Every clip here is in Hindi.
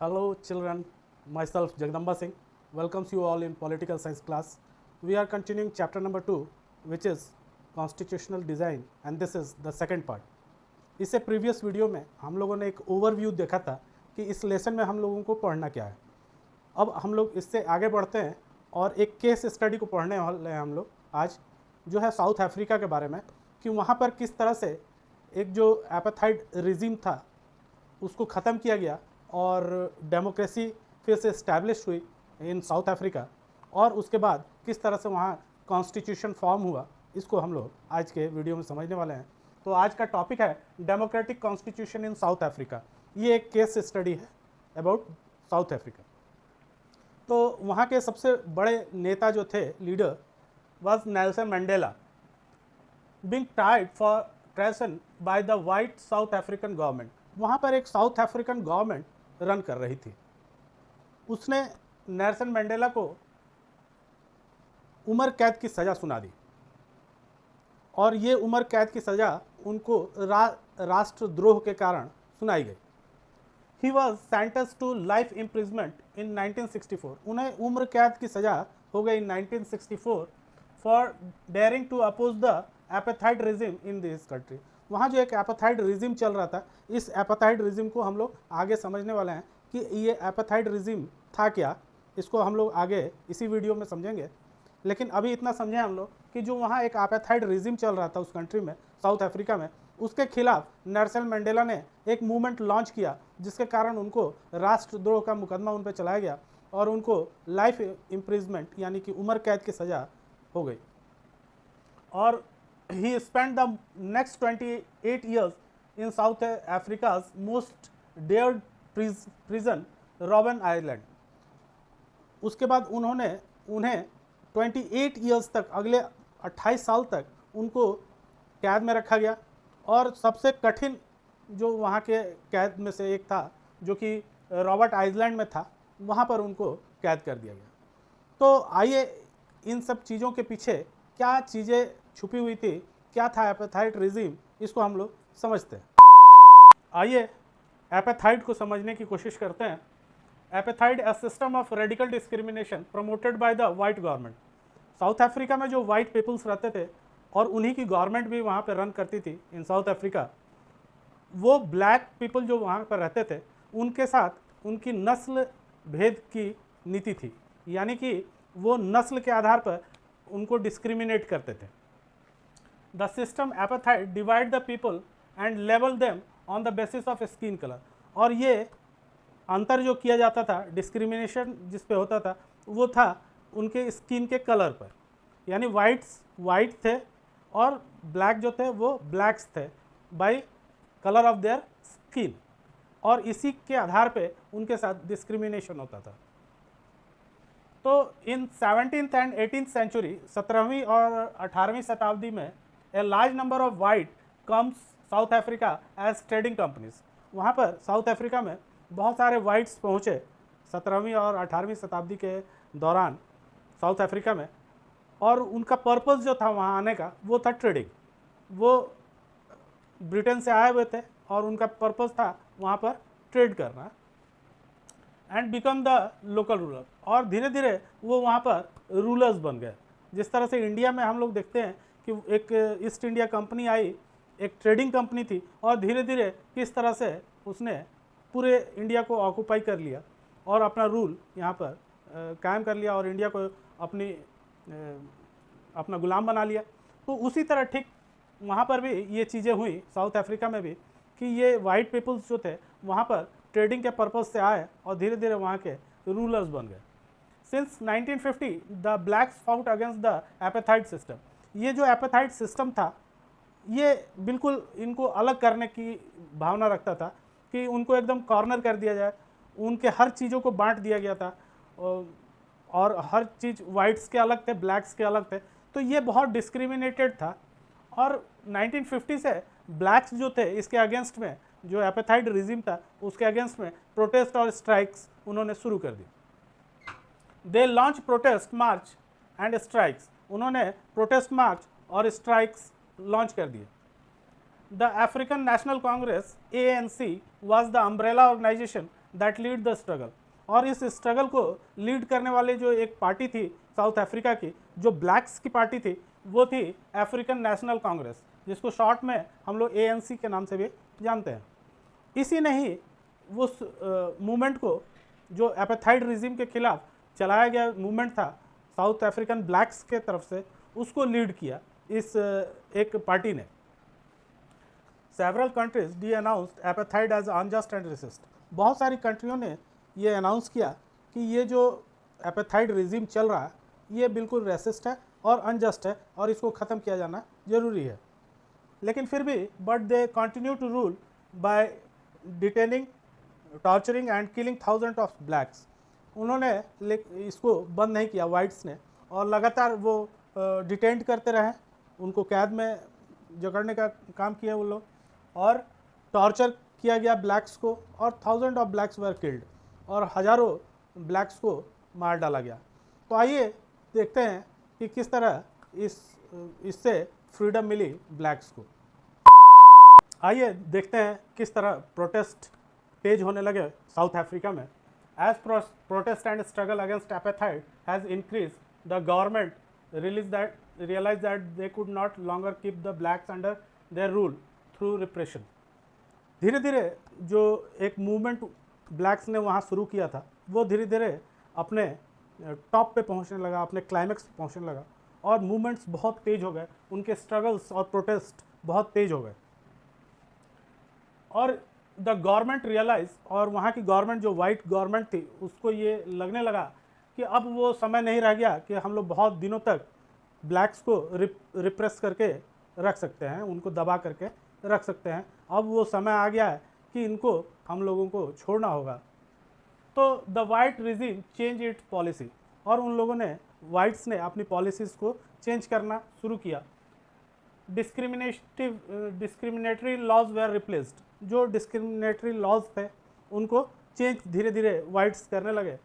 Hello children, myself Jagdamba Singh welcomes you all in political science class. We are continuing chapter number 2 which is constitutional design and this is the second part. इससे प्रीवियस वीडियो में हम लोगों ने एक ओवरव्यू देखा था कि इस लेसन में हम लोगों को पढ़ना क्या है। अब हम लोग इससे आगे बढ़ते हैं और एक केस स्टडी को पढ़ने वाले हैं हम लोग आज, जो है साउथ अफ्रीका के बारे में, कि वहाँ पर किस तरह से एक जो एपाथाइड रिजीम था उसको ख़त्म किया गया और डेमोक्रेसी फिर से इस्टेब्लिश हुई इन साउथ अफ्रीका, और उसके बाद किस तरह से वहाँ कॉन्स्टिट्यूशन फॉर्म हुआ। इसको हम लोग आज के वीडियो में समझने वाले हैं। तो आज का टॉपिक है democratic constitution in South Africa. ये एक केस स्टडी है अबाउट साउथ अफ्रीका। तो वहाँ के सबसे बड़े नेता जो थे, leader, was Nelson Mandela, being tried for treason by the white South African government. वहाँ पर एक साउथ अफ्रीकन गवर्नमेंट रन कर रही थी। उसने नेल्सन मंडेला को उम्र कैद की सज़ा सुना दी और ये उम्र कैद की सज़ा उनको राष्ट्रद्रोह के कारण सुनाई गई। He was sentenced to life imprisonment in 1964। उन्हें उम्र कैद की सज़ा हो गई 1964 for daring to oppose the apartheid regime in this country. वहाँ जो एक एपाथाइड रिजिम चल रहा था, इस एपाथाइड रिजिम को हम लोग आगे समझने वाले हैं कि ये एपाथाइड रिजिम था क्या। इसको हम लोग आगे इसी वीडियो में समझेंगे, लेकिन अभी इतना समझें हम लोग कि जो वहाँ एक एपाथाइड रिजिम चल रहा था उस कंट्री में, साउथ अफ्रीका में, उसके खिलाफ नेल्सन मंडेला ने एक मूवमेंट लॉन्च किया जिसके कारण उनको राष्ट्रद्रोह का मुकदमा उन पर चलाया गया और उनको लाइफ इम्प्रिजमेंट यानी कि उम्र कैद की सज़ा हो गई। और he spent the next 28 years in South Africa's most dared prison, Robben Island. उसके बाद उन्हें 28 years तक, अगले 28 साल तक उनको कैद में रखा गया और सबसे कठिन जो वहाँ के कैद में से एक था जो कि रॉबर्ट आइलैंड में था, वहाँ पर उनको कैद कर दिया गया। तो आइए इन सब चीज़ों के पीछे क्या चीज़ें छुपी हुई थी, क्या था एपाथाइड रिजिम, इसको हम लोग समझते हैं। आइए एपाथाइड को समझने की कोशिश करते हैं। Apartheid a system of radical discrimination promoted by the white government. South Africa में जो वाइट पीपल्स रहते थे और उन्हीं की गवर्नमेंट भी वहाँ पर रन करती थी इन साउथ अफ्रीका, वो ब्लैक पीपल जो वहाँ पर रहते थे उनके साथ उनकी नस्ल भेद की नीति थी, यानी कि वो नस्ल के आधार पर उनको डिस्क्रिमिनेट करते थे। The system apartheid divide the people and level them on the basis of skin colour. और ये अंतर जो किया जाता था, डिस्क्रिमिनेशन जिस पे होता था, वो था उनके स्किन के कलर पर, यानी वाइट थे और ब्लैक जो थे वो ब्लैक्स थे by colour of their skin, और इसी के आधार पे उनके साथ डिस्क्रिमिनेशन होता था। तो इन 17th एंड 18th सेंचुरी, 17वीं और 18वीं शताब्दी में, a large number of white comes South Africa as trading companies. वहाँ पर साउथ अफ्रीका में बहुत सारे वाइट्स पहुँचे 17वीं और 18वीं शताब्दी के दौरान साउथ अफ्रीका में, और उनका पर्पस जो था वहाँ आने का वो था ट्रेडिंग। वो ब्रिटेन से आए हुए थे और उनका पर्पस था वहाँ पर ट्रेड करना and become the local ruler. और धीरे धीरे वो वहाँ पर रूलर्स बन गए। जिस तरह से इंडिया में हम लोग देखते हैं कि एक ईस्ट इंडिया कंपनी आई, एक ट्रेडिंग कंपनी थी, और धीरे धीरे किस तरह से उसने पूरे इंडिया को ऑक्यूपाई कर लिया और अपना रूल यहाँ पर कायम कर लिया और इंडिया को अपना गुलाम बना लिया। तो उसी तरह ठीक वहाँ पर भी ये चीज़ें हुई साउथ अफ्रीका में भी कि ये वाइट पीपल्स जो थे वहाँ पर ट्रेडिंग के पर्पज़ से आए और धीरे धीरे वहाँ के रूलर्स बन गए। Since 1950 the blacks fought against the apartheid system. ये जो एपाथाइड सिस्टम था ये बिल्कुल इनको अलग करने की भावना रखता था कि उनको एकदम कॉर्नर कर दिया जाए, उनके हर चीज़ों को बांट दिया गया था और हर चीज़ वाइट्स के अलग थे, ब्लैक्स के अलग थे। तो ये बहुत डिस्क्रिमिनेटेड था और 1950 से ब्लैक्स जो थे इसके अगेंस्ट में, जो एपाथाइड रिजिम था उसके अगेंस्ट में प्रोटेस्ट और स्ट्राइक्स उन्होंने शुरू कर दी। They launch protest march and strikes. उन्होंने प्रोटेस्ट मार्च और स्ट्राइक्स लॉन्च कर दिए। The African National Congress ANC was the umbrella organization that lead the struggle. और इस स्ट्रगल को लीड करने वाले जो एक पार्टी थी साउथ अफ्रीका की, जो ब्लैक्स की पार्टी थी, वो थी अफ्रीकन नेशनल कांग्रेस, जिसको शॉर्ट में हम लोग ANC के नाम से भी जानते हैं। इसी ने ही उस मूवमेंट को, जो एपेथाइड रिजिम के खिलाफ चलाया गया मूवमेंट था साउथ अफ्रीकन ब्लैक्स के तरफ से, उसको लीड किया इस एक पार्टी ने। Several countries denounced apartheid as unjust and racist. बहुत सारी कंट्रियों ने ये अनाउंस किया कि ये जो एपेथाइड रिजिम चल रहा है ये बिल्कुल रेसिस्ट है और अनजस्ट है और इसको ख़त्म किया जाना जरूरी है। लेकिन फिर भी but they continue to rule by detaining, torturing and killing thousand of blacks. उन्होंने इसको बंद नहीं किया वाइट्स ने, और लगातार वो डिटेंड करते रहे, उनको कैद में जकड़ने का काम किया वो लोग, और टॉर्चर किया गया ब्लैक्स को, और thousand of blacks were killed, और हज़ारों ब्लैक्स को मार डाला गया। तो आइए देखते हैं कि किस तरह इससे फ्रीडम मिली ब्लैक्स को। आइए देखते हैं किस तरह प्रोटेस्ट तेज होने लगे साउथ अफ्रीका में। As protest and struggle against apartheid has increase, the government realized that they could not longer keep the blacks under their rule through repression। धीरे धीरे जो एक मूवमेंट ब्लैक्स ने वहाँ शुरू किया था वो धीरे धीरे अपने टॉप पे पहुँचने लगा, अपने क्लाइमेक्स पे पहुँचने लगा, और मूवमेंट्स बहुत तेज हो गए, उनके स्ट्रगल्स और प्रोटेस्ट बहुत तेज हो गए। और द गवर्नमेंट रियलाइज, और वहाँ की गवर्नमेंट जो वाइट गवर्नमेंट थी उसको ये लगने लगा कि अब वो समय नहीं रह गया कि हम लोग बहुत दिनों तक ब्लैक्स को रिप्रेस करके रख सकते हैं, उनको दबा करके रख सकते हैं। अब वो समय आ गया है कि इनको हम लोगों को छोड़ना होगा। तो the white regime change it's policy, और उन लोगों ने, वाइट्स ने अपनी पॉलिसीज़ को चेंज करना शुरू किया। डिस्क्रिमिनेटरी लॉज वेयर रिप्लेस्ड, जो डिस्क्रिमिनेटरी लॉज थे उनको चेंज धीरे धीरे वाइट्स करने लगे।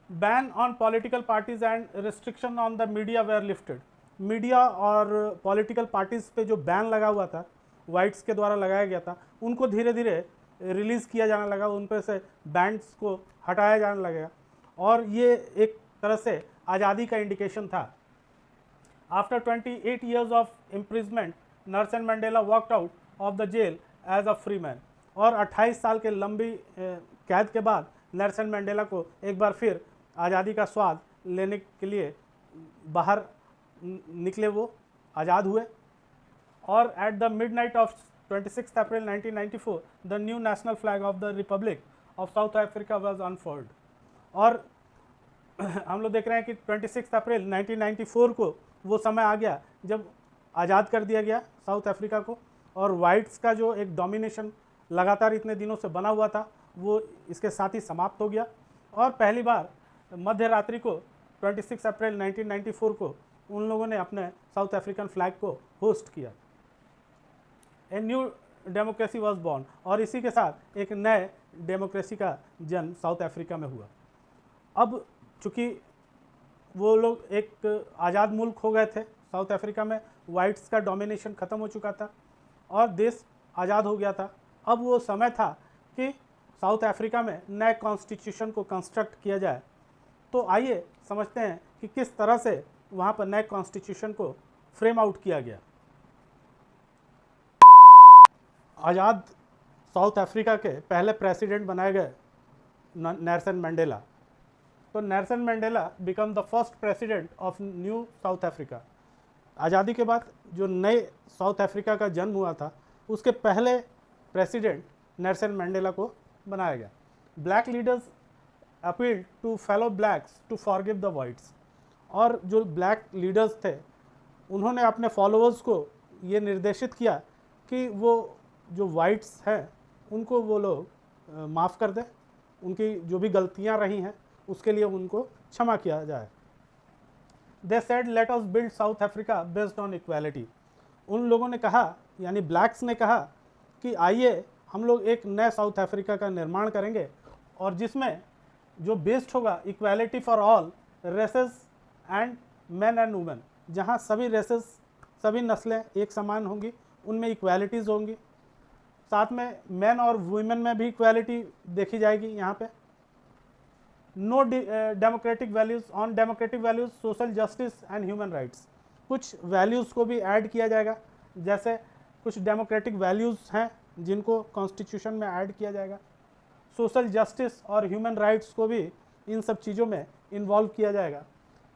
Ban on political parties and restriction on the media were lifted. Media और पॉलिटिकल पार्टीज़ पे जो बैन लगा हुआ था, वाइट्स के द्वारा लगाया गया था, उनको धीरे धीरे रिलीज़ किया जाने लगा, उन पर से बैंड्स को हटाया जाने लगेगा, और ये एक तरह से आज़ादी का इंडिकेशन था। After 28 years of imprisonment, Nelson Mandela walked out of the jail as a free man. और 28 साल के लंबी कैद के बाद नेल्सन मंडेला को एक बार फिर आज़ादी का स्वाद लेने के लिए बाहर निकले, वो आज़ाद हुए। और at the midnight of 26 April 1994 the new national flag of the Republic of South Africa was unfurled. और हम लोग देख रहे हैं कि 26 अप्रैल 1994 को वो समय आ गया जब आज़ाद कर दिया गया साउथ अफ्रीका को, और वाइट्स का जो एक डोमिनेशन लगातार इतने दिनों से बना हुआ था वो इसके साथ ही समाप्त हो गया। और पहली बार मध्य रात्रि को 26 अप्रैल 1994 को उन लोगों ने अपने साउथ अफ्रीकन फ्लैग को होस्ट किया। A new democracy was born, और इसी के साथ एक नए डेमोक्रेसी का जन्म साउथ अफ्रीका में हुआ। अब चूँकि वो लोग एक आज़ाद मुल्क हो गए थे साउथ अफ्रीका में, वाइट्स का डोमिनेशन ख़त्म हो चुका था और देश आज़ाद हो गया था। अब वो समय था कि साउथ अफ्रीका में नए कॉन्स्टिट्यूशन को कंस्ट्रक्ट किया जाए। तो आइए समझते हैं कि किस तरह से वहाँ पर नए कॉन्स्टिट्यूशन को फ्रेम आउट किया गया। आज़ाद साउथ अफ्रीका के पहले प्रेसिडेंट बनाए गए नेल्सन मंडेला। तो Nelson Mandela become the first president of new south Africa. आज़ादी के बाद जो नए साउथ अफ्रीका का जन्म हुआ था उसके पहले प्रेसिडेंट नेल्सन मंडेला को बनाया गया। Black leaders appealed to fellow blacks to forgive the whites, और जो ब्लैक लीडर्स थे उन्होंने अपने फॉलोअर्स को ये निर्देशित किया कि वो जो वाइट्स हैं उनको वो लोग माफ़ कर दें, उनकी जो भी गलतियां रही हैं उसके लिए उनको क्षमा किया जाए। They said let us build south Africa based on equality. उन लोगों ने कहा, यानी ब्लैक्स ने कहा कि आइए हम लोग एक नए साउथ अफ्रीका का निर्माण करेंगे और जिसमें जो बेस्ड होगा equality for all races and man and women, जहाँ सभी रेसेस, सभी नस्लें एक समान होंगी, उनमें इक्वालिटीज़ होंगी। साथ में मेन और वुमेन में भी इक्वालिटी देखी जाएगी यहाँ पे। No democratic values, on democratic values, social justice and human rights, कुछ वैल्यूज़ को भी ऐड किया जाएगा, जैसे कुछ डेमोक्रेटिक वैल्यूज़ हैं जिनको कॉन्स्टिट्यूशन में ऐड किया जाएगा। सोशल जस्टिस और ह्यूमन राइट्स को भी इन सब चीज़ों में इन्वॉल्व किया जाएगा।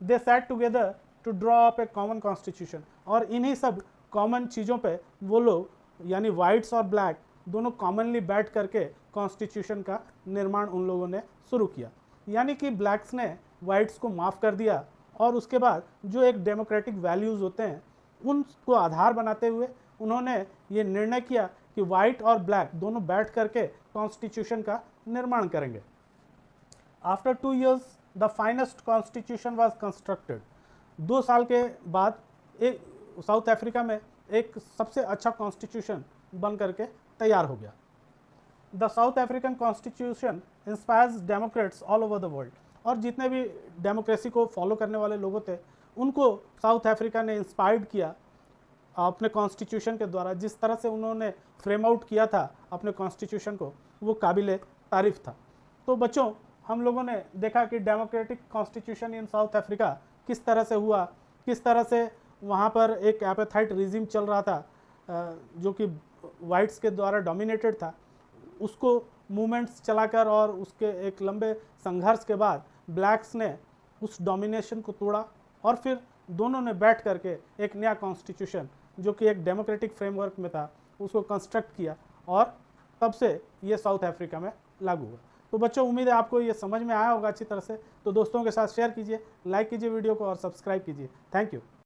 They sat together to draw up a common constitution, और इन्हीं सब कॉमन चीज़ों पे वो लोग यानी वाइट्स और ब्लैक दोनों कॉमनली बैठ करके कॉन्स्टिट्यूशन का निर्माण उन लोगों ने शुरू किया। यानी कि ब्लैक्स ने वाइट्स को माफ़ कर दिया और उसके बाद जो एक डेमोक्रेटिक वैल्यूज़ होते हैं उनको आधार बनाते हुए उन्होंने ये निर्णय किया कि वाइट और ब्लैक दोनों बैठ करके कॉन्स्टिट्यूशन का निर्माण करेंगे। After 2 years the finest constitution was constructed. 2 साल के बाद एक साउथ अफ्रीका में एक सबसे अच्छा कॉन्स्टिट्यूशन बन करके तैयार हो गया। The south African constitution inspires Democrats all over the world, और जितने भी डेमोक्रेसी को फॉलो करने वाले लोग थे उनको साउथ अफ्रीका ने इंस्पायर्ड किया अपने कॉन्स्टिट्यूशन के द्वारा। जिस तरह से उन्होंने फ्रेम आउट किया था अपने कॉन्स्टिट्यूशन को वो काबिल तारीफ था। तो बच्चों, हम लोगों ने देखा कि democratic constitution in South Africa किस तरह से हुआ, किस तरह से वहाँ पर एक एपेथाइट रिजिम चल रहा था जो कि वाइट्स के द्वारा डोमिनेटेड था। उसको मूवमेंट्स चलाकर और उसके एक लंबे संघर्ष के बाद ब्लैक्स ने उस डोमिनेशन को तोड़ा और फिर दोनों ने बैठ करके एक नया कॉन्स्टिट्यूशन जो कि एक डेमोक्रेटिक फ्रेमवर्क में था उसको कंस्ट्रक्ट किया, और तब से ये साउथ अफ्रीका में लागू हुआ। तो बच्चों, उम्मीद है आपको ये समझ में आया होगा अच्छी तरह से। तो दोस्तों के साथ शेयर कीजिए, लाइक कीजिए वीडियो को और सब्सक्राइब कीजिए। Thank you.